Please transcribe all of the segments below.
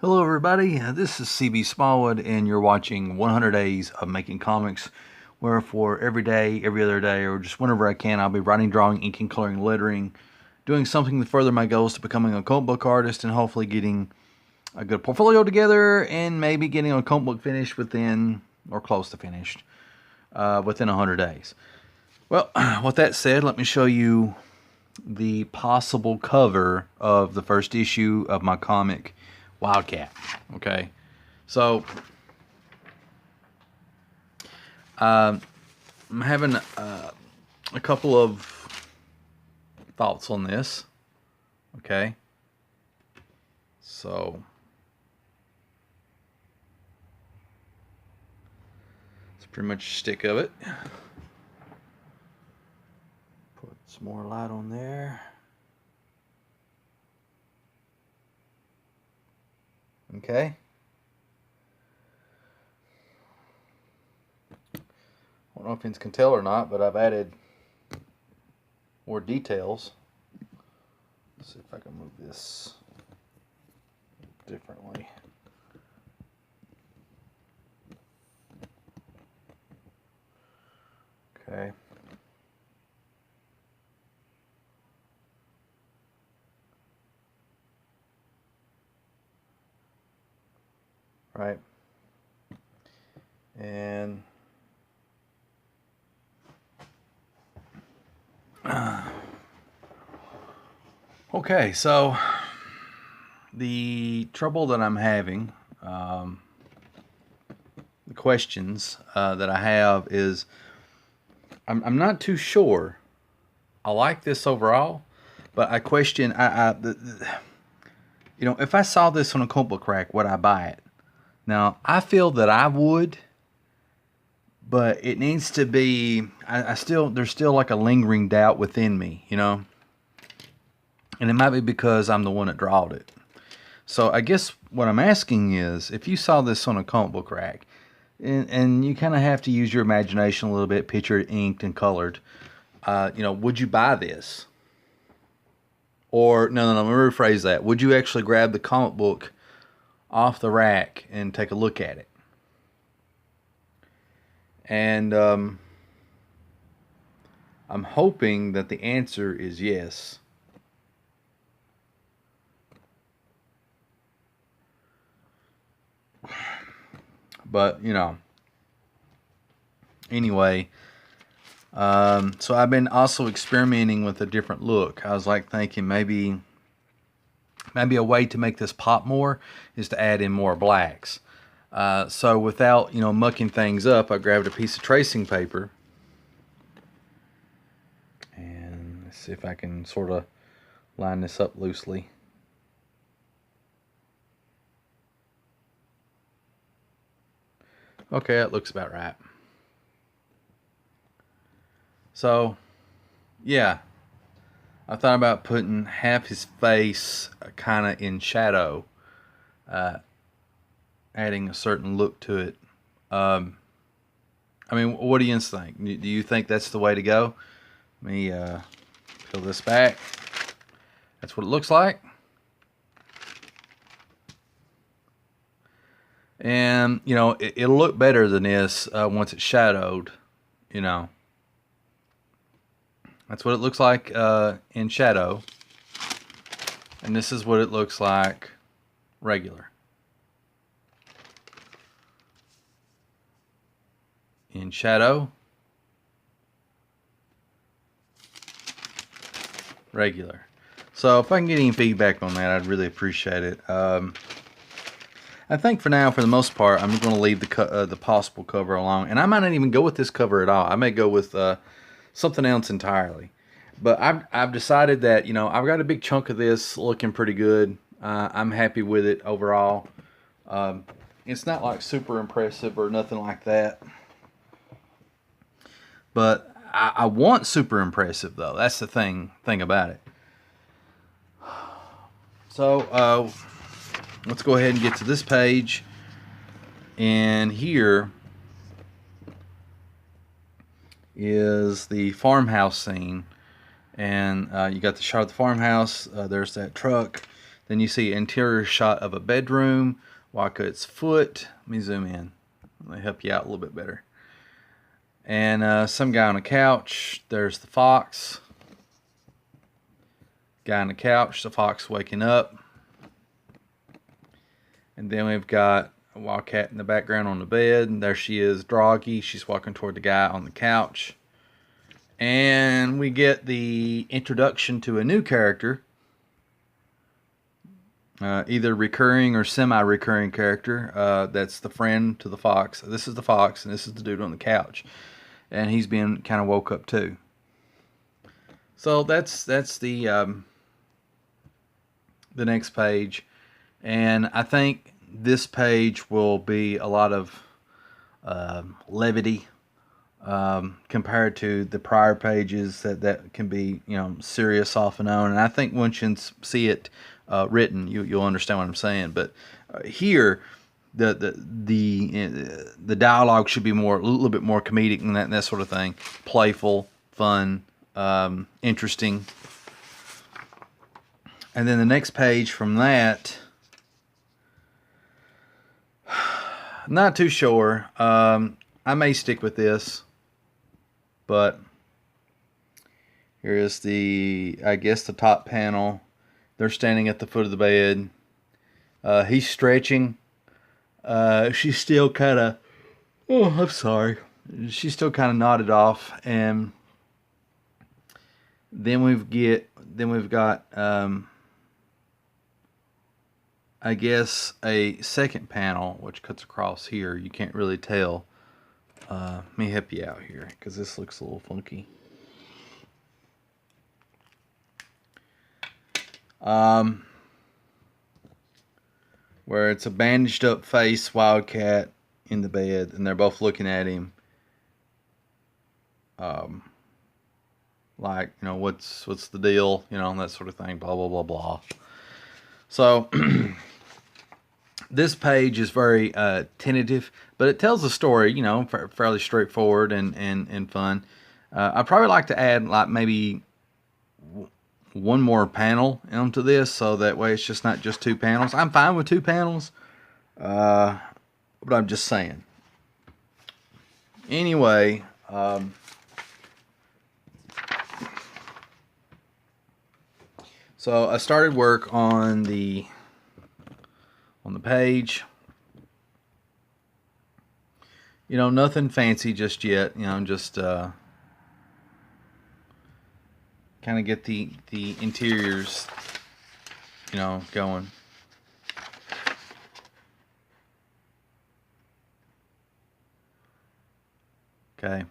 Hello everybody, this is C.B Smallwood and you're watching 100 Days of Making Comics, where for every day, every other day, or just whenever I can, I'll be writing, drawing, inking, coloring, lettering, doing something to further my goals to becoming a comic book artist and hopefully getting a good portfolio together and maybe getting a comic book finished within, or close to finished, within 100 days. Well, with that said, let me show you the possible cover of the first issue of my comic Wildcat. Okay, so I'm having a couple of thoughts on this. Okay, so it's pretty much a stick of it. Put some more light on there. Okay. I don't know if you can tell or not, but I've added more details. Let's see if I can move this differently. Okay. Right. And okay, so the trouble that I'm having, the questions that I have is I'm not too sure. I like this overall, but I question, if I saw this on a comic book rack, would I buy it? Now, I feel that I would, but it needs to be, there's still like a lingering doubt within me, And it might be because I'm the one that drawed it. So I guess what I'm asking is, if you saw this on a comic book rack, and you kind of have to use your imagination a little bit, picture it inked and colored, would you buy this? Or, no, let me rephrase that. Would you actually grab the comic book off the rack and take a look at it? And I'm hoping that the answer is yes. But, anyway, so I've been also experimenting with a different look. I was like thinking maybe a way to make this pop more is to add in more blacks. So without, mucking things up, I grabbed a piece of tracing paper. And let's see if I can sort of line this up loosely. Okay, that looks about right. So, yeah, I thought about putting half his face kind of in shadow, adding a certain look to it. I mean, what do you think? Do you think that's the way to go? Let me peel this back. That's what it looks like. And, it'll look better than this once it's shadowed, That's what it looks like in shadow. And this is what it looks like regular. In shadow, regular. So if I can get any feedback on that, I'd really appreciate it. I think for now, for the most part, I'm going to leave the possible cover alone. And I might not even go with this cover at all. I may go with something else entirely. But I've decided that, I've got a big chunk of this looking pretty good. I'm happy with it overall. It's not like super impressive or nothing like that. But I want super impressive, though. That's the thing about it. So let's go ahead and get to this page. And here is the farmhouse scene. And you got the shot of the farmhouse. There's that truck. Then you see interior shot of a bedroom, Wildcat's foot. Let me zoom in. Let me help you out a little bit better. And some guy on a couch. There's the fox. Guy on the couch, the fox waking up. And then we've got a Wildcat in the background on the bed. And there she is, groggy. She's walking toward the guy on the couch. And we get the introduction to a new character. Either recurring or semi-recurring character. That's the friend to the fox. This is the fox, and this is the dude on the couch. And he's being kind of woke up too. So that's the next page. And I think this page will be a lot of levity compared to the prior pages that can be, you know, serious off and on. And I think once you see it written, you'll understand what I'm saying. But here, the dialogue should be a little bit more comedic and that sort of thing, playful, fun, interesting. And then the next page from that, not too sure. I may stick with this, but here is I guess the top panel. They're standing at the foot of the bed. He's stretching. She's still kind of, oh, I'm sorry. She's still kind of nodded off. And then we've got, I guess a second panel, which cuts across here. You can't really tell. Let me help you out here, because this looks a little funky. Where it's a bandaged up face Wildcat in the bed, and they're both looking at him. Like, you know, what's the deal, you know, and that sort of thing, blah, blah, blah, blah. So, this page is very tentative, but it tells a story, you know, fairly straightforward and fun. I'd probably like to add, like, maybe one more panel onto this, so that way it's just not just 2 panels. I'm fine with 2 panels, but I'm just saying. Anyway, so I started work on the page. You know, nothing fancy just yet. You know, just kind of get the interiors, you know, going. Okay.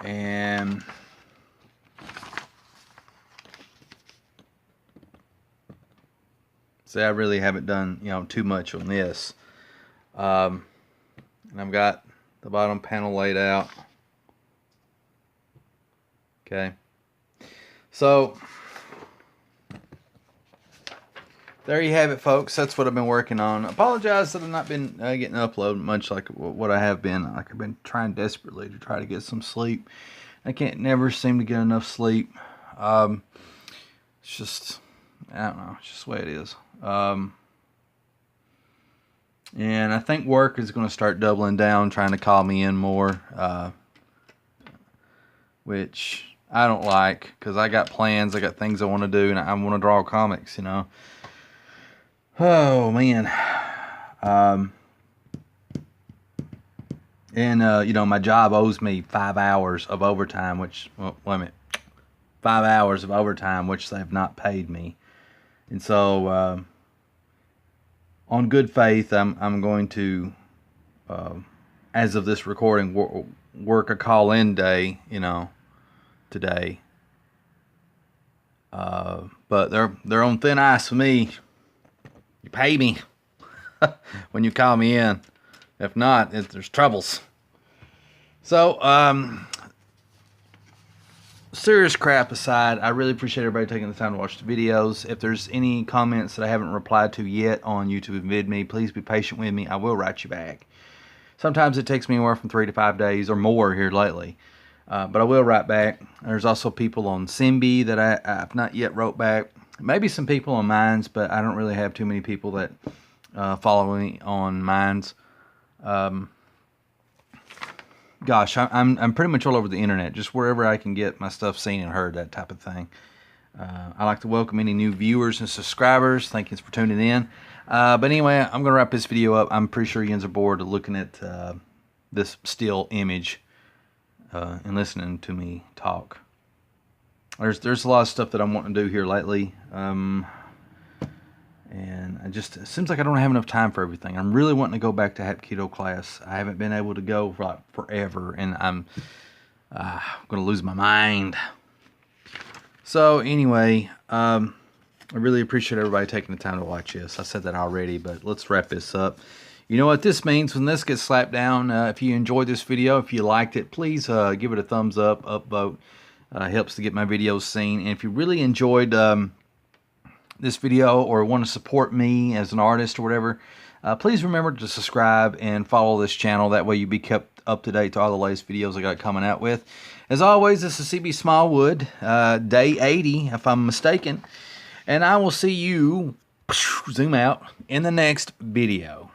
And see, I really haven't done, you know, too much on this. And I've got the bottom panel laid out. Okay. So there you have it, folks. That's what I've been working on. I apologize that I've not been getting uploaded much like what I have been. Like, I've been trying desperately to try to get some sleep. I never seem to get enough sleep. It's just, I don't know. It's just the way it is. And I think work is going to start doubling down, trying to call me in more, which I don't like, because I got plans, I got things I want to do, and I want to draw comics, you know. Oh, man. You know, my job owes me 5 hours of overtime, which, well, wait a minute, 5 hours of overtime, which they have not paid me. And so, on good faith, I'm going to, as of this recording, work a call-in day, you know, today. But they're on thin ice for me. You pay me when you call me in. If not, there's troubles. So, serious crap aside, I really appreciate everybody taking the time to watch the videos. If there's any comments that I haven't replied to yet on YouTube and VidMe, please be patient with me. I will write you back. Sometimes it takes me anywhere from 3 to 5 days or more here lately. But I will write back. There's also people on C.B that I've not yet wrote back. maybe some people on Minds, but I don't really have too many people that follow me on Minds. Gosh, I'm pretty much all over the internet, just wherever I can get my stuff seen and heard, that type of thing. I'd like to welcome any new viewers and subscribers. Thank you for tuning in. But anyway, I'm going to wrap this video up. I'm pretty sure you guys are bored of looking at this still image and listening to me talk. There's a lot of stuff that I'm wanting to do here lately. And it seems like I don't have enough time for everything. I'm really wanting to go back to Hapkido class. I haven't been able to go for like forever, and I'm going to lose my mind. So anyway, I really appreciate everybody taking the time to watch this. I said that already, but let's wrap this up. You know what this means when this gets slapped down. If you enjoyed this video, if you liked it, please give it a thumbs up, upvote. Helps to get my videos seen. And if you really enjoyed this video or want to support me as an artist or whatever, please remember to subscribe and follow this channel. That way you'll be kept up to date to all the latest videos I got coming out with. As always, this is C.B Smallwood, day 80 if I'm mistaken, and I will see you, zoom out, in the next video.